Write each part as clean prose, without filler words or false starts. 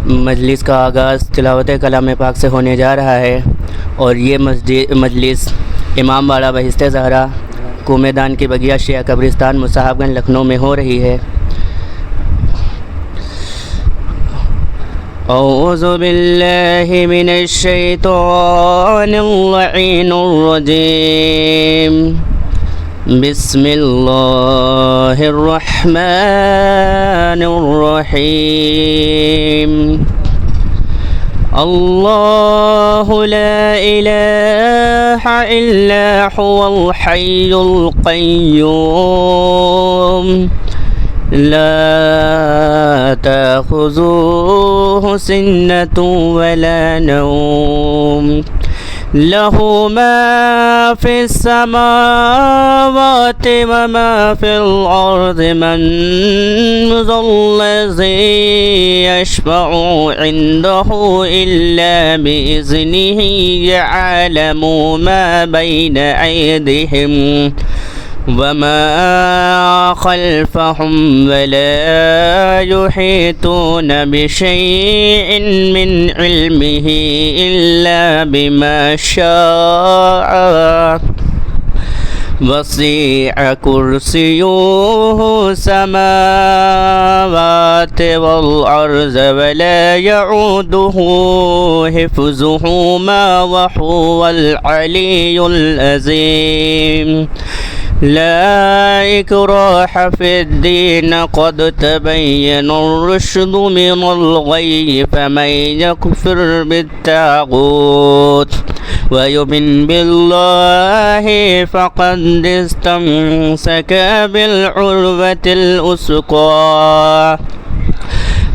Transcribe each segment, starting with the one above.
مجلس کا آغاز تلاوت کلام پاک سے ہونے جا رہا ہے اور یہ مجلس امام باڑہ بہشت زہرا کو میدان کی بگیا شیعہ قبرستان مصحف گنج لکھنؤ میں ہو رہی ہے۔ اعوذ باللہ من الشیطان اللعین الرجیم، بسم اللہ الرحمن الرحیم۔ اللہ لا الہ الا هو الحی القیوم، لا تأخذوه سنة ولا نوم، له ما في السماوات وما في الأرض، من ذا الذي يشفع عنده إلا بإذنه، يعلم ما بين أيديهم وما خلفهم، ولا يحيطون بشيء من علمه إلا بما شاء، وسع كرسيه السماوات والأرض، ولا يعوده حفظهما، وهو العلي العظيم۔ لا إكراه في الدين، قد تبين الرشد من الغي، فمن يكفر بالطاغوت ويؤمن بالله فقد استمسك بالعروة الوثقى،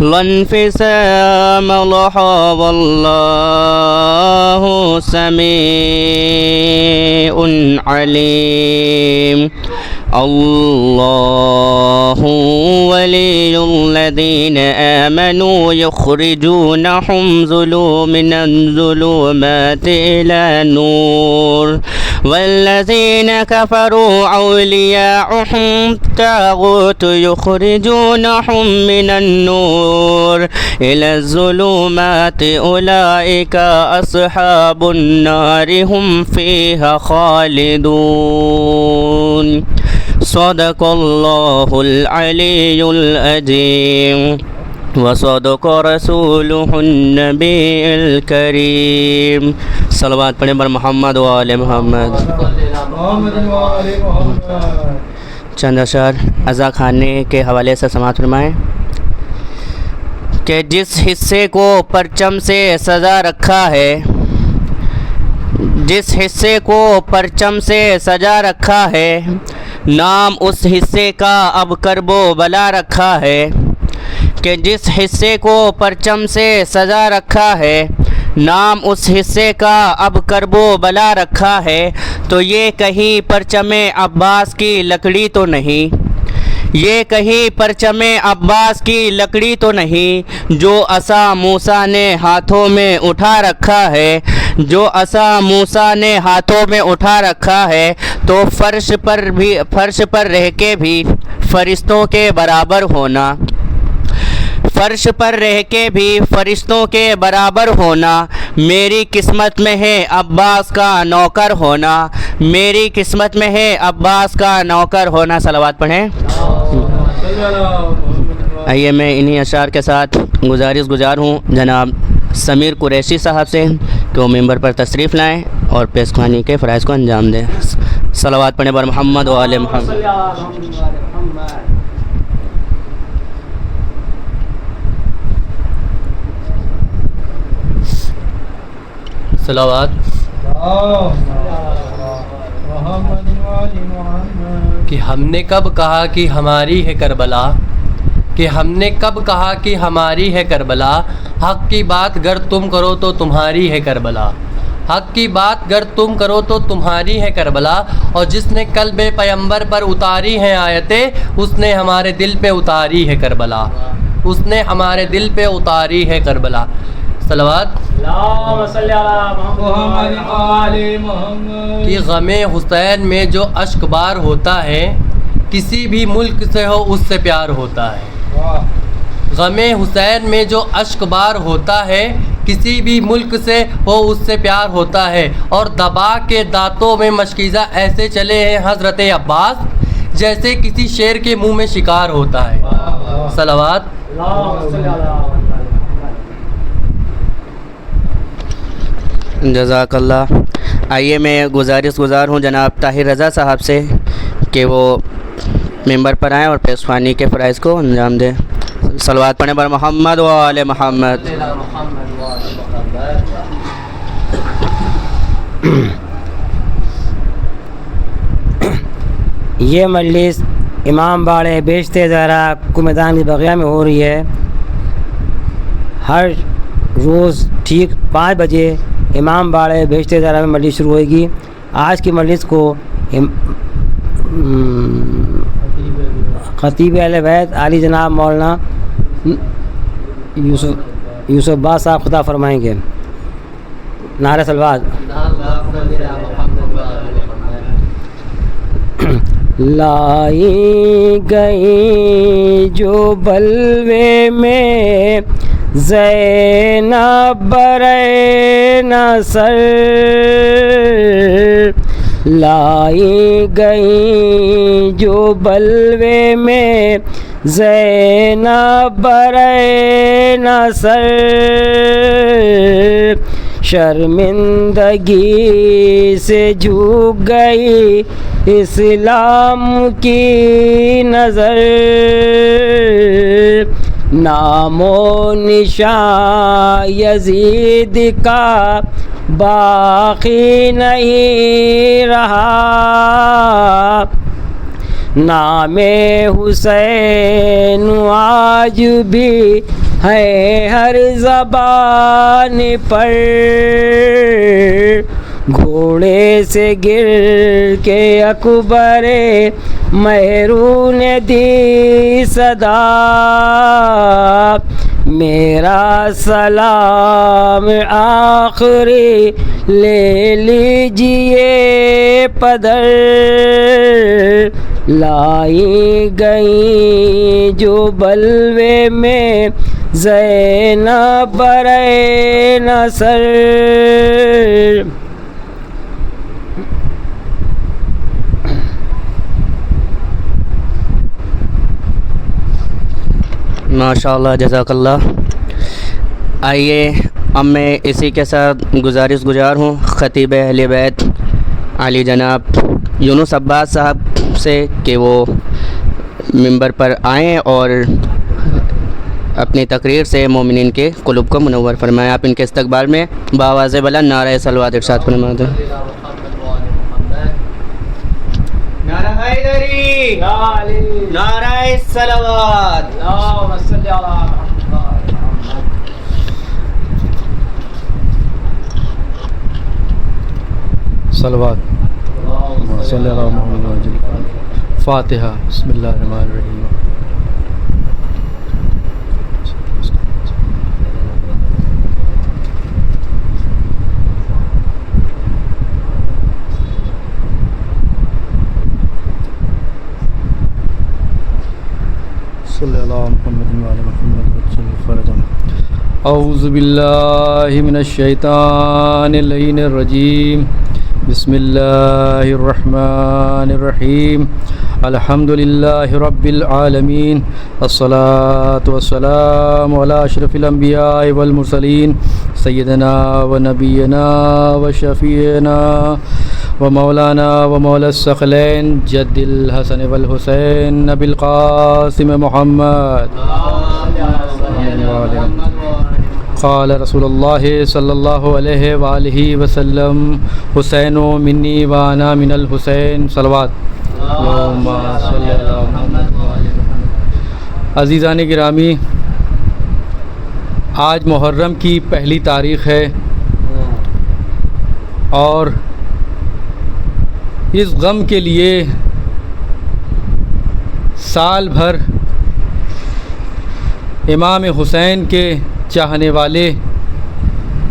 لا انفصام لها، والله سميع عليم۔ اللہ ولی الذین آمنوا یخرجونہم من الظلمات إلى النور، والذین کفروا اولیاؤہم الطاغوت یخرجونہم من النور إلى الظلمات، اولئک اصحاب النار هم فیہا خالدون۔ صدق اللہ العلی العظیم وصدق رسولہ النبی الکریم۔ صلوات پڑھیں بر محمد و آل محمد۔ چند اشعار عزا خانے کے حوالے سے سماعت فرمائیں کہ جس حصے کو پرچم سے سجا رکھا ہے، جس حصے کو پرچم سے سجا رکھا ہے، نام اس حصے کا اب کرب و بلا رکھا ہے، کہ جس حصے کو پرچم سے سجا رکھا ہے، نام اس حصے کا اب کرب و بلا رکھا ہے، تو یہ کہیں پرچم عباس کی لکڑی تو نہیں، یہ کہیں پرچم عباس کی لکڑی تو نہیں، جو عصا موسیٰ نے ہاتھوں میں اٹھا رکھا ہے، جو عصا موسیٰ نے ہاتھوں میں اٹھا رکھا ہے، تو فرش پر رہ کے بھی فرشتوں کے برابر ہونا، فرش پر رہ کے بھی فرشتوں کے برابر ہونا، میری قسمت میں ہے عباس کا نوکر ہونا، میری قسمت میں ہے عباس کا نوکر ہونا۔ صلوات پڑھیں۔ آئیے میں انہی اشعار کے ساتھ گزار ہوں جناب سمیر قریشی صاحب سے کہ وہ ممبر پر تشریف لائیں اور پیش خوانی کے فرائض کو انجام دیں۔ صلوات پڑھیں بر محمد و آل محمد۔ صلوات کہ ہم نے کب کہا کہ ہماری ہے کربلا، کہ ہم نے کب کہا کہ ہماری ہے کربلا، حق کی بات گر تم کرو تو تمہاری ہے کربلا، حق کی بات گر تم کرو تو تمہاری ہے کربلا، اور جس نے قلب پیمبر پر اتاری ہیں آیتیں، اس نے ہمارے دل پہ اتاری ہے کربلا، اس نے ہمارے دل پہ اتاری ہے کربلا۔ صلوات اللهم صل علی محمد کہ غم حسین میں جو اشک بار ہوتا ہے کسی بھی ملک سے ہو اس سے پیار ہوتا ہے. غم حسین میں جو اشک بار ہوتا ہے کسی بھی ملک سے ہو اس سے پیار ہوتا ہے. اور دبا کے دانتوں میں مشکیزہ ایسے چلے ہیں حضرت عباس جیسے کسی شیر کے منہ میں شکار ہوتا ہے. صلوات. اللهم صل علی جزاک اللہ. آئیے میں گزار ہوں جناب طاہر رضا صاحب سے کہ وہ ممبر پر آئیں اور پیشوانی کے فرائض کو انجام دیں. صلوات پڑھیں بر محمد و آل محمد. یہ مجلس امام باڑے بیشتے زہرا کو میدان بقیہ میں ہو رہی ہے. ہر روز ٹھیک 5 بجے امام باڑے بیشتے زہرا میں مجلس شروع ہوئے گی. آج کی مجلس کو خطیب اہل بیت علی جناب مولانا یوسف باز صاحب خطاب فرمائیں گے. نعرہ صلوات. لائی گئی جو بلوے میں زینب برے نصر، لائی گئی جو بلوے میں زینب برے نصر، شرمندگی سے جھک گئی اسلام کی نظر، نام و نشان یزید کا باقی نہیں رہا، نام حسین آج بھی ہے ہر زبان پر، گھوڑے سے گر کے اکبر مہرو نے دی صدا، میرا سلام آخری لے لیجئے پدر، لائی گئی جو بلوے میں زینب برے نصر. ماشاء اللہ جزاک اللہ. آئیے اب میں اسی کے ساتھ گزار ہوں خطیب اہل بیت علی جناب یونس عباس صاحب سے کہ وہ ممبر پر آئیں اور اپنی تقریر سے مومنین کے قلوب کو منور فرمائیں. آپ ان کے استقبال میں بآواز بلند نعرہ صلوات ارشاد فرما دیں. نعرہ حیدری، نعرہ صلوات. اللهم صل علی محمد. صلوات صلی اللہ محمد. فاتحہ. بسم اللہ الرحمن الرحیم. صلی اللہ محمد وعلی محمد وجل فرجم. اعوذ باللہ من الشیطان اللعین الرجیم. بسم اللہ الرحمن الرحیم. الحمد للہ رب العالمین. الصلاة والسلام علی اشرف الانبیاء والمرسلین سیدنا و نبینا و شفیعنا و مولانا و مولا الثقلین جد الحسن والحسین نبی القاسم محمد. قال رسول اللہ صلی اللہ علیہ وآلہ وسلم حسین منی وانا من الحسین. صلوات. اللہم صلی اللہ محمد. عزیزان گرامی، آج محرم کی پہلی تاریخ ہے اور اس غم کے لیے سال بھر امام حسین کے چاہنے والے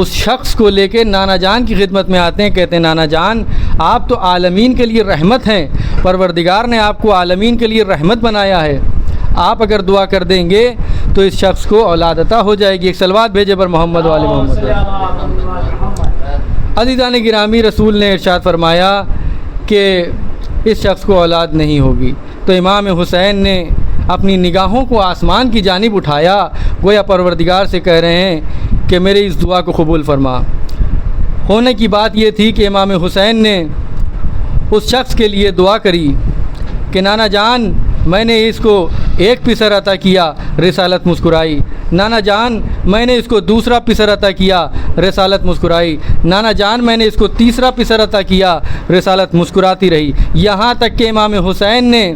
اس شخص کو لے کے نانا جان کی خدمت میں آتے ہیں، کہتے ہیں نانا جان آپ تو عالمین کے لیے رحمت ہیں، پروردگار نے آپ کو عالمین کے لیے رحمت بنایا ہے، آپ اگر دعا کر دیں گے تو اس شخص کو اولاد عطا ہو جائے گی۔ ایک صلوات بھیجے پر محمد و آل محمد۔ عزیزان گرامی، رسول نے ارشاد فرمایا کہ اس شخص کو اولاد نہیں ہوگی، تو امام حسین نے اپنی نگاہوں کو آسمان کی جانب اٹھایا، گویا پروردگار سے کہہ رہے ہیں کہ میرے اس دعا کو قبول فرما۔ ہونے کی بات یہ تھی کہ امام حسین نے اس شخص کے لیے دعا کری کہ نانا جان میں نے اس کو ایک پسر عطا کیا، رسالت مسکرائی، نانا جان میں نے اس کو دوسرا پسر عطا کیا، رسالت مسکرائی، نانا جان میں نے اس کو تیسرا پسر عطا کیا، رسالت مسکراتی رہی، یہاں تک کہ امام حسین نے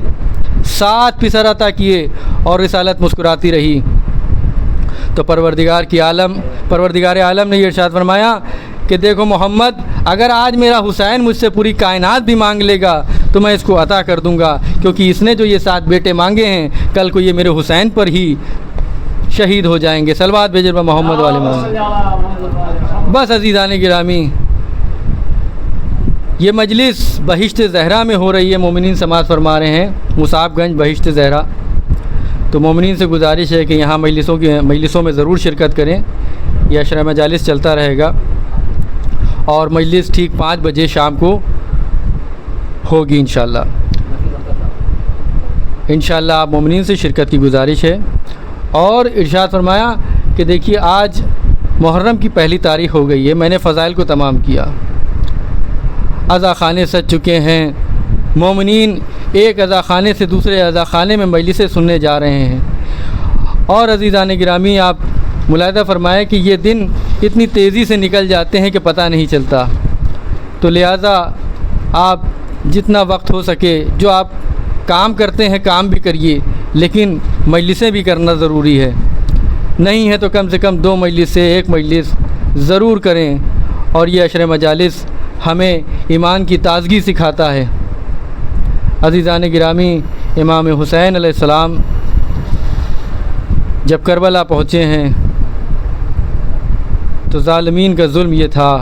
7 پسر عطا کیے اور رسالت مسکراتی رہی۔ تو پروردگار عالم نے یہ ارشاد فرمایا کہ دیکھو محمد، اگر آج میرا حسین مجھ سے پوری کائنات بھی مانگ لے گا تو میں اس کو عطا کر دوں گا، کیونکہ اس نے جو یہ 7 بیٹے مانگے ہیں کل کو یہ میرے حسین پر ہی شہید ہو جائیں گے۔ صلوات بھیجے پر محمد و آل محمد۔ بس عزیزان گرامی، یہ مجلس بہشت زہرا میں ہو رہی ہے، مومنین سماعت فرما رہے ہیں، مصعب گنج بہشت زہرا۔ تو مومنین سے گزارش ہے کہ یہاں مجلسوں میں ضرور شرکت کریں، یہ عشرہ مجالس چلتا رہے گا، اور مجلس ٹھیک 5 بجے شام کو ہوگی انشاءاللہ۔ انشاءاللہ آپ مومنین سے شرکت کی گزارش ہے۔ اور ارشاد فرمایا کہ دیکھیے آج محرم کی پہلی تاریخ ہو گئی ہے، میں نے فضائل کو تمام کیا، عزا خانے سج چکے ہیں، مومنین ایک عزا خانے سے دوسرے عزا خانے میں مجلسیں سننے جا رہے ہیں، اور عزیزان گرامی آپ ملاحظہ فرمائیں کہ یہ دن اتنی تیزی سے نکل جاتے ہیں کہ پتہ نہیں چلتا، تو لہٰذا آپ جتنا وقت ہو سکے جو آپ کام کرتے ہیں کام بھی کریے، لیکن مجلسیں بھی کرنا ضروری ہے، نہیں ہے تو کم سے کم 2 مجلس سے 1 مجلس ضرور کریں، اور یہ عشر مجالس ہمیں ایمان کی تازگی سکھاتا ہے۔ عزیزان گرامی، امام حسین علیہ السلام جب کربلا پہنچے ہیں تو ظالمین کا ظلم یہ تھا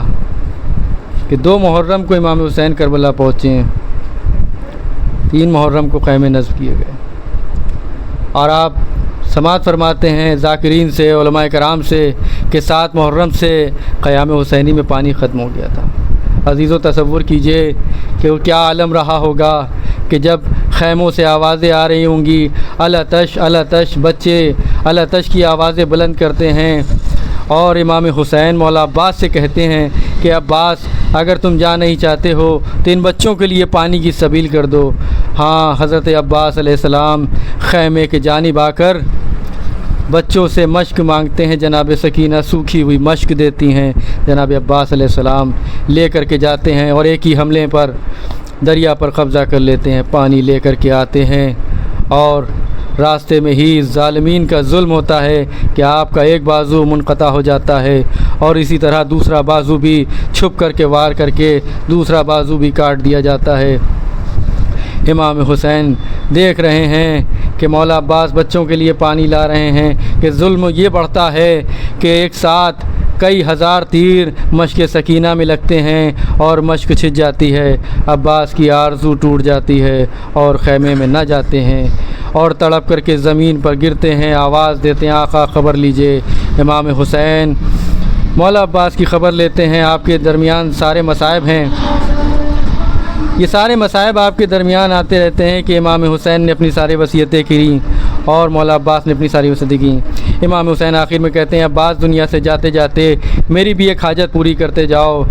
کہ 2 محرم کو امام حسین کربلا پہنچے ہیں، 3 محرم کو خیمے نصب کیے گئے، اور آپ سماعت فرماتے ہیں ذاکرین سے، علماء کرام سے کہ 7 محرم سے قیام حسینی میں پانی ختم ہو گیا تھا۔ عزیزو تصور کیجئے کہ وہ کیا عالم رہا ہوگا کہ جب خیموں سے آوازیں آ رہی ہوں گی، الاتش الاتش، بچے الاتش کی آوازیں بلند کرتے ہیں، اور امام حسین مولا عباس سے کہتے ہیں کہ عباس اگر تم جا نہیں چاہتے ہو تو ان بچوں کے لیے پانی کی سبیل کر دو۔ ہاں، حضرت عباس علیہ السلام خیمے کے جانب آ کر بچوں سے مشق مانگتے ہیں، جناب سکینہ سوکھی ہوئی مشق دیتی ہیں، جناب عباس علیہ السلام لے کر کے جاتے ہیں، اور ایک ہی حملے پر دریا پر قبضہ کر لیتے ہیں، پانی لے کر کے آتے ہیں، اور راستے میں ہی ظالمین کا ظلم ہوتا ہے کہ آپ کا ایک بازو منقطع ہو جاتا ہے، اور اسی طرح دوسرا بازو بھی چھپ کر کے وار کر کے دوسرا بازو بھی کاٹ دیا جاتا ہے۔ امام حسین دیکھ رہے ہیں کہ مولا عباس بچوں کے لیے پانی لا رہے ہیں کہ ظلم یہ بڑھتا ہے کہ ایک ساتھ کئی ہزار تیر مشق سکینہ میں لگتے ہیں اور مشق چھٹ جاتی ہے، عباس کی آرزو ٹوٹ جاتی ہے اور خیمے میں نہ جاتے ہیں، اور تڑپ کر کے زمین پر گرتے ہیں، آواز دیتے ہیں آقا خبر لیجئے۔ امام حسین مولا عباس کی خبر لیتے ہیں، آپ کے درمیان سارے مصائب ہیں، یہ سارے مصائب آپ کے درمیان آتے رہتے ہیں کہ امام حسین نے اپنی ساری وصیتیں کی اور مولا عباس نے اپنی ساری وصیتیں کی۔ امام حسین آخر میں کہتے ہیں عباس دنیا سے جاتے جاتے میری بھی ایک حاجت پوری کرتے جاؤ۔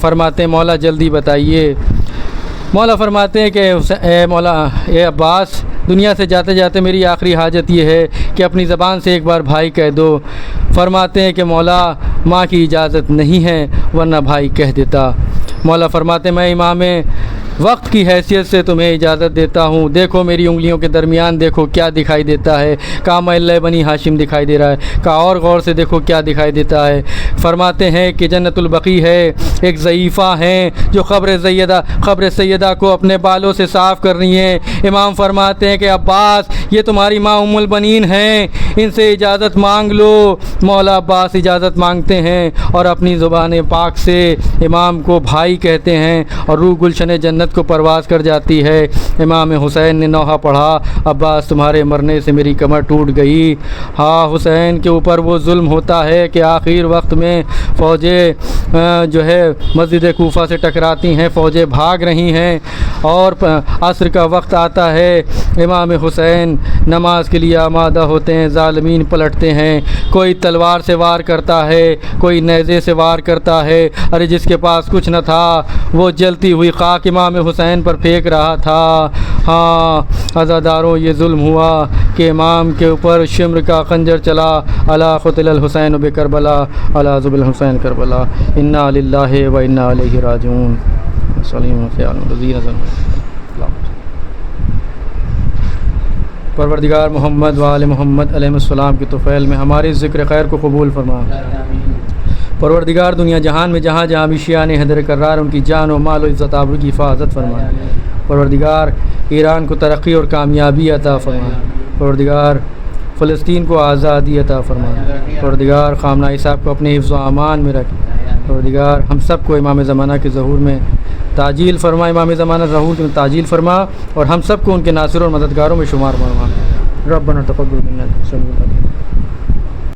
فرماتے ہیں مولا جلدی بتائیے۔ مولا فرماتے ہیں کہ اے عباس دنیا سے جاتے جاتے میری آخری حاجت یہ ہے کہ اپنی زبان سے ایک بار بھائی کہہ دو۔ فرماتے ہیں کہ مولا ماں کی اجازت نہیں ہے ورنہ بھائی کہہ دیتا۔ مولا فرماتے ہیں میں امام وقت کی حیثیت سے تمہیں اجازت دیتا ہوں. دیکھو میری انگلیوں کے درمیان دیکھو کیا دکھائی دیتا ہے. کہا میں بنی ہاشم دکھائی دے رہا ہے. کہا اور غور سے دیکھو کیا دکھائی دیتا ہے. فرماتے ہیں کہ جنت البقیع ہے. ایک ضعیفہ ہیں جو قبر سیدہ کو اپنے بالوں سے صاف کر رہی ہیں. امام فرماتے ہیں کہ عباس یہ تمہاری ماں ام البنین ہیں, ان سے اجازت مانگ لو. مولا عباس اجازت مانگتے ہیں اور اپنی زبان پاک سے امام کو بھائی کہتے ہیں اور روح گلشن جنت کو پرواز کر جاتی ہے. امام حسین نے نوحہ پڑھا, عباس تمہارے مرنے سے میری کمر ٹوٹ گئی. ہاں حسین کے اوپر وہ ظلم ہوتا ہے کہ آخر وقت میں فوجیں جو ہے مسجد کوفہ سے ٹکراتی ہیں, فوجیں بھاگ رہی ہیں اور عصر کا وقت آتا ہے. امام حسین نماز کے لیے آمادہ ہوتے ہیں, ظالمین پلٹتے ہیں. کوئی تلوار سے وار کرتا ہے, کوئی نیزے سے وار کرتا ہے. ارے جس کے پاس کچھ نہ تھا وہ جلتی ہوئی خاک امام حسین پر پھینک رہا تھا. ہاں عزاداروں یہ ظلم ہوا کہ امام کے اوپر شمر کا خنجر چلا. الا قتل الحسین بکربلا الا ذب الحسین کربلا انا للہ و انا الیہ راجعون. پروردگار محمد و آل محمد علیہ السلام کی طفیل میں ہماری ذکر خیر کو قبول فرما. پروردگار دنیا جہان میں جہاں جہاں بھی شیعہ نے حیدر کرار ان کی جان و مال و عزت آبرو کی حفاظت فرما. پروردگار ایران کو ترقی اور کامیابی عطا فرما. پروردگار فلسطین کو آزادی عطا فرما. پروردگار خامنہ صاحب کو اپنے حفظ و امان میں رکھ. پروردگار ہم سب کو امام زمانہ کے ظہور میں تاجیل فرما, امام زمانہ ظہور میں تاجیل فرما اور ہم سب کو ان کے ناصر اور مددگاروں میں شمار فرما. ربنا تقبل منا